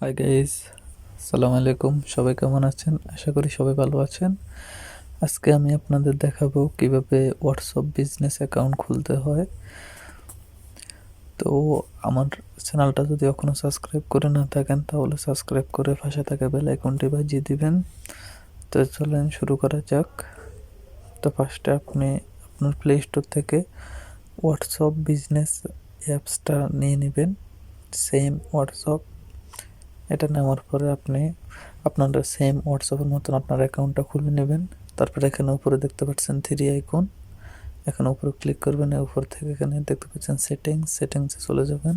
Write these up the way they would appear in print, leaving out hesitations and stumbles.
Hi guys, আসসালামু আলাইকুম। সবাই কেমন আছেন? আশা করি সবাই ভালো আছেন। আজকে আমি আপনাদের দেখাবো কিভাবে হোয়াটসঅ্যাপ বিজনেস অ্যাকাউন্ট খুলতে হয়। তো আমার চ্যানেলটা যদি এখনও সাবস্ক্রাইব করে না থাকেন তাহলে সাবস্ক্রাইব করে পাশে থাকা বেল আইকনটি বাজিয়ে দিবেন। তো চলেন শুরু করা যাক। তো ফার্স্টে আপনি আপনার প্লে স্টোর থেকে হোয়াটসঅ্যাপ বিজনেস অ্যাপসটা নিয়ে নেবেন। সেম হোয়াটসঅ্যাপ, এটা নেওয়ার পরে আপনি আপনার সেম হোয়াটসঅ্যাপের মতন আপনার অ্যাকাউন্টটা খুলে নেবেন। তারপরে এখানে উপরে দেখতে পাচ্ছেন থ্রি আইকন, এখানে উপরে ক্লিক করবেন। উপর থেকে এখানে দেখতে পাচ্ছেন সেটিংসে চলে যাবেন।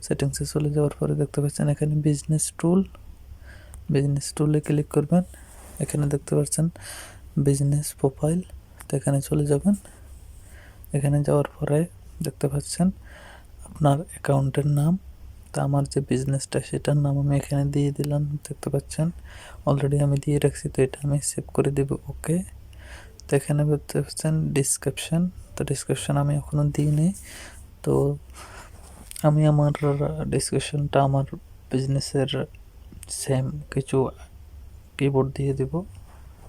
সেটিংসে চলে যাওয়ার পরে দেখতে পাচ্ছেন এখানে বিজনেস টুলে ক্লিক করবেন। এখানে দেখতে পাচ্ছেন বিজনেস প্রোফাইল, তো এখানে চলে যাবেন। এখানে যাওয়ার পরে দেখতে পাচ্ছেন আপনার অ্যাকাউন্টের নাম। তা আমার যে বিজনেসটা সেটার নাম আমি এখানে দিয়ে দিলাম। দেখতে পাচ্ছেন অলরেডি আমি দিয়ে রাখছি, তো এটা আমি সেভ করে দেব। ওকে, তো এখানে দেখতে পাচ্ছেন ডিসক্রিপশন, তো ডিসক্রিপশন আমি এখনও দিইনি। তো আমি আমার ডিসক্রিপশনটা আমার বিজনেসের সেম কিছু কিবোর্ড দিয়ে দিব।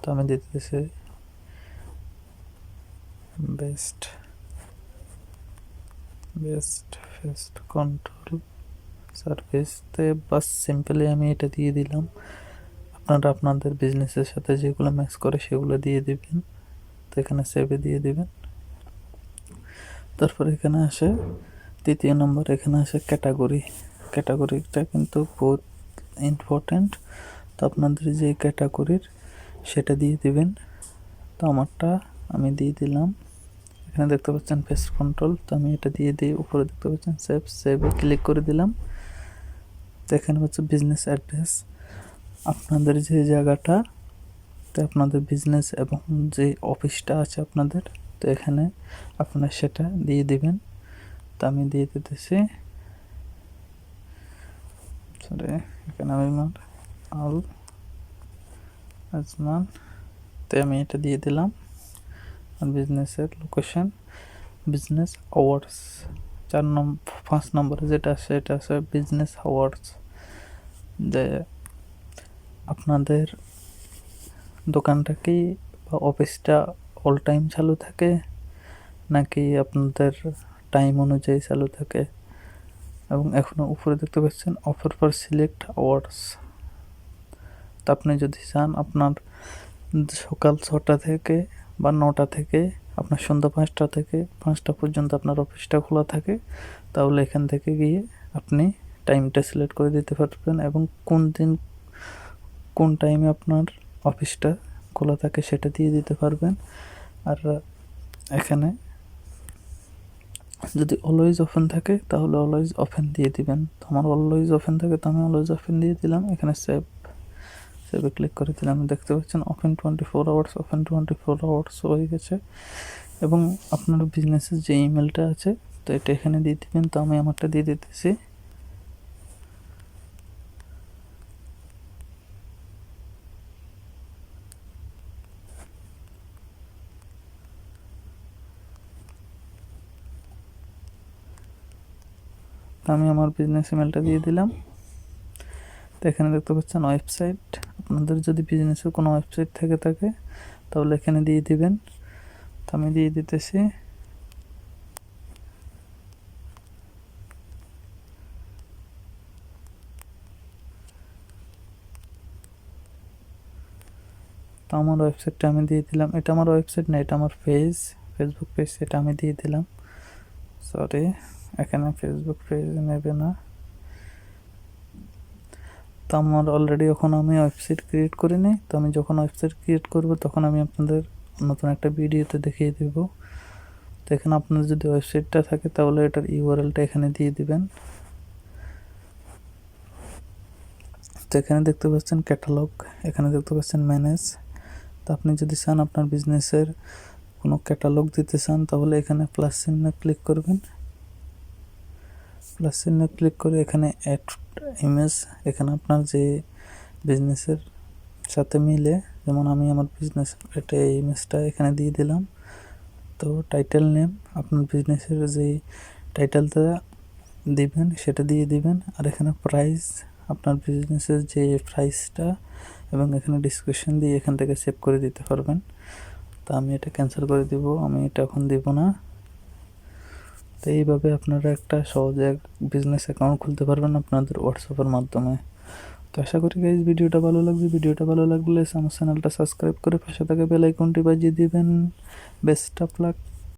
তো আমি দিতেছি বেস্ট ফেস্ট কন্ট্রোল সার্ভিস। তো বাস সিম্পলি আমি এটা দিয়ে দিলাম। আপনারা আপনাদের বিজনেসের সাথে যেগুলো ম্যাচ করে সেগুলো দিয়ে দিবেন। তো এখানে সেভে দিয়ে দিবেন। তারপর এখানে আসে দ্বিতীয় নম্বর, এখানে আসে ক্যাটাগরিটা কিন্তু বহুত ইম্পর্ট্যান্ট। তো আপনাদের যে ক্যাটাগরির সেটা দিয়ে দিবেন। তো আমারটা আমি দিয়ে দিলাম। এখানে দেখতে পাচ্ছেন পেস্ট কন্ট্রোল, তো আমি এটা দিয়ে দিই। উপরে দেখতে পাচ্ছেন সেভে ক্লিক করে দিলাম। তো এখানে হচ্ছে বিজনেস অ্যাড্রেস, আপনাদের যে জায়গাটা, তো আপনাদের বিজনেস এবং যে অফিসটা আছে আপনাদের, তো এখানে আপনারা সেটা দিয়ে দিবেন। তো আমি দিয়ে দিতেছি। সরি, এখানে আমি আল আজমান, তো আমি এটা দিয়ে দিলাম। আর বিজনেসের লোকেশন বিজনেস আওয়ার্স, 5 নম্বরে যেটা আছে এটা আছে বিজনেস আওয়ার্স। যে আপনাদের দোকানটা কি বা অফিসটা অল টাইম চালু থাকে নাকি আপনাদের টাইম অনুযায়ী চালু থাকে। এবং এখনও উপরে দেখতে পাচ্ছেন অফার ফর সিলেক্ট আওয়ার্স। তো আপনি যদি চান আপনার সকাল 6টা থেকে বা 9টা থেকে আপনার সন্ধ্যা 5টা পর্যন্ত আপনার অফিসটা খোলা থাকে, তাহলে এখান থেকে গিয়ে আপনি টাইমটা সিলেক্ট করে দিতে পারবেন এবং কোন দিন কোন টাইমে আপনার অফিসটা খোলা থাকে সেটা দিয়ে দিতে পারবেন। আর এখানে যদি অলওয়েজ ওপেন থাকে তাহলে অলওয়েজ ওপেন দিয়ে দিবেন। তো আমার অলওয়েজ ওপেন থাকে, তো আমি অলওয়েজ ওপেন দিয়ে দিলাম। এখানে সেভে ক্লিক করে দিলাম। দেখতে পাচ্ছেন ওপেন 24 আওয়ার্স হয়ে গেছে। এবং আপনার বিজনেসের যে ইমেলটা আছে তো এটা এখানে দিয়ে দিবেন। তো আমি আমারটা দিয়ে দিতেছি। তো আমি আমার বিজনেস ইমেলটা দিয়ে দিলাম। তো এখানে দেখতে পাচ্ছেন ওয়েবসাইট, আপনাদের যদি বিজনেসের কোনো ওয়েবসাইট থেকে থাকে তাহলে এখানে দিয়ে দিবেন। তো আমি দিয়ে দিতেছি। তো আমার ওয়েবসাইটটা আমি দিয়ে দিলাম। এটা আমার ওয়েবসাইট না, এটা আমার ফেসবুক পেজ, সেটা আমি দিয়ে দিলাম। সরি, এখানে ফেসবুক পেজ নেবে না। তো আমার অলরেডি এখন আমি ওয়েবসাইট ক্রিয়েট করে নিই। তো আমি যখন ওয়েবসাইট ক্রিয়েট করব তখন আমি আপনাদের নতুন একটা ভিডিওতে দেখিয়ে দেব। তো এখানে আপনাদের যদি ওয়েবসাইটটা থাকে তাহলে এটার ইউআরএলটা এখানে দিয়ে দিবেন। তো এখানে দেখতে পাচ্ছেন ক্যাটালগ, এখানে দেখতে পাচ্ছেন ম্যানেজ। তো আপনি যদি চান আপনার বিজনেসের কোনো ক্যাটালগ দিতে চান তাহলে এখানে প্লাস চিহ্নে ক্লিক করবেন। প্লাস চিহ্নে ক্লিক করে এখানে অ্যাড ইমেজ, এখানে আপনার যে বিজনেসের সাথে মিলে, যেমন আমি আমার বিজনেস এটা এই ইমেজটা এখানে দিয়ে দিলাম। তো টাইটেল নেম আপনার বিজনেসের যে টাইটেলটা দিবেন সেটা দিয়ে দিবেন। আর এখানে প্রাইস আপনার বিজনেসের যে প্রাইসটা এবং এখানে ডিসক্রিপশন দিয়ে এখান থেকে সেভ করে দিতে পারবেন। তো আমি এটা ক্যান্সেল করে দিব, আমি এটা এখন দিব না। তো এইভাবে আপনারা একটা সহজে বিজনেস অ্যাকাউন্ট খুলতে পারবেন আপনাদের হোয়াটসঅ্যাপের মাধ্যমে। তো আশা করি গাইজ ভিডিওটা ভালো লাগবে। ভিডিওটা ভালো লাগলে আমার চ্যানেলটা সাবস্ক্রাইব করে পাশে থাকা বেল আইকনটি বাজিয়ে দিবেন। Best of luck.